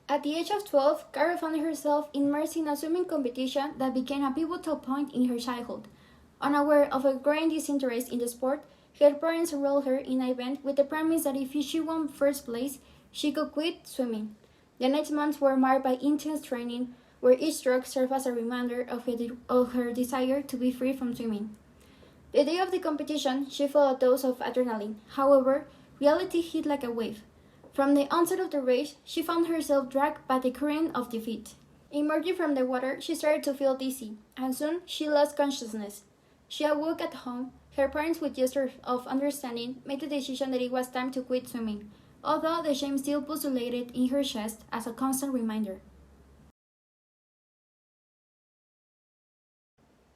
At the age of 12, Carol found herself immersed in a swimming competition that became a pivotal point in her childhood. Unaware of a growing disinterest in the sport, her parents enrolled her in an event with the promise that if she won first place, she could quit swimming. The next months were marked by intense training, where each stroke served as a reminder of her desire to be free from swimming. The day of the competition, she felt a dose of adrenaline. However, reality hit like a wave. From the onset of the race, she found herself dragged by the current of defeat. Emerging from the water, she started to feel dizzy, and soon she lost consciousness. She awoke at home. Her parents, with gestures of understanding, made the decision that it was time to quit swimming, although the shame still pulsated in her chest as a constant reminder.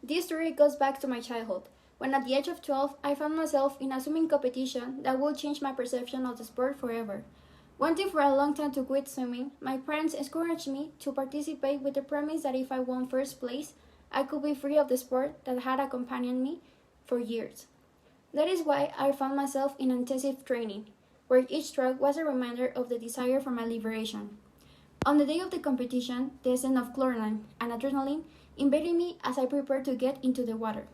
This story goes back to my childhood, when at the age of 12 I found myself in a swimming competition that would change my perception of the sport forever. Wanting for a long time to quit swimming, my parents encouraged me to participate with the promise that if I won first place, I could be free of the sport that had accompanied me for years. That is why I found myself in intensive training, where each stroke was a reminder of the desire for my liberation. On the day of the competition, the scent of chlorine and adrenaline invaded me as I prepared to get into the water.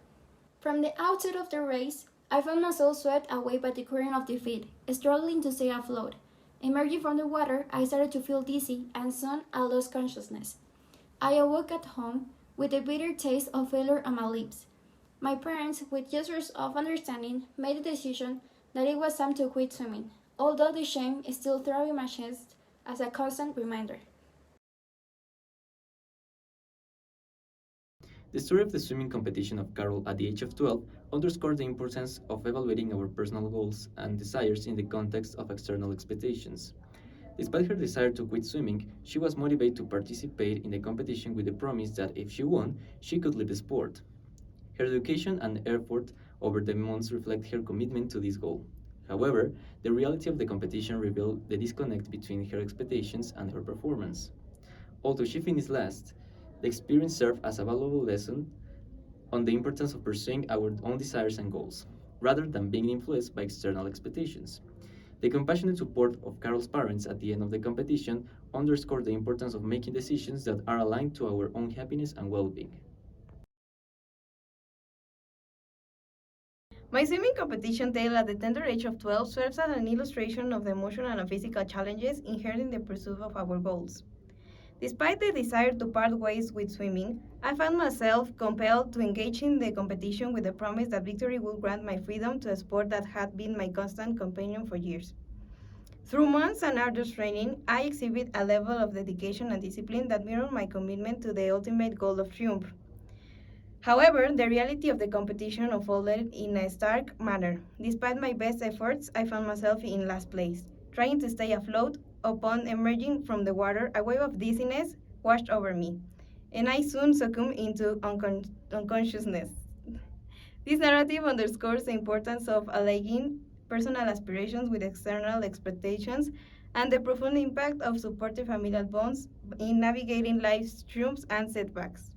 From the outset of the race, I found myself swept away by the current of defeat, struggling to stay afloat. Emerging from the water, I started to feel dizzy, and soon I lost consciousness. I awoke at home with a bitter taste of failure on my lips. My parents, with gestures of understanding, made the decision that it was time to quit swimming, although the shame still throbbed in my chest as a constant reminder. The story of the swimming competition of Carol at the age of 12 underscored the importance of evaluating our personal goals and desires in the context of external expectations. Despite her desire to quit swimming, she was motivated to participate in the competition with the promise that if she won, she could leave the sport. Her education and effort over the months reflect her commitment to this goal. However, the reality of the competition revealed the disconnect between her expectations and her performance. Although she finished last, the experience served as a valuable lesson on the importance of pursuing our own desires and goals, rather than being influenced by external expectations. The compassionate support of Carol's parents at the end of the competition underscored the importance of making decisions that are aligned to our own happiness and well being. My swimming competition tale at the tender age of 12 serves as an illustration of the emotional and physical challenges inherent in the pursuit of our goals. Despite the desire to part ways with swimming, I found myself compelled to engage in the competition with the promise that victory would grant my freedom to a sport that had been my constant companion for years. Through months and arduous training, I exhibit a level of dedication and discipline that mirrored my commitment to the ultimate goal of triumph. However, the reality of the competition unfolded in a stark manner. Despite my best efforts, I found myself in last place. Trying to stay afloat, upon emerging from the water, a wave of dizziness washed over me, and I soon succumbed into unconsciousness. This narrative underscores the importance of aligning personal aspirations with external expectations and the profound impact of supportive familial bonds in navigating life's triumphs and setbacks.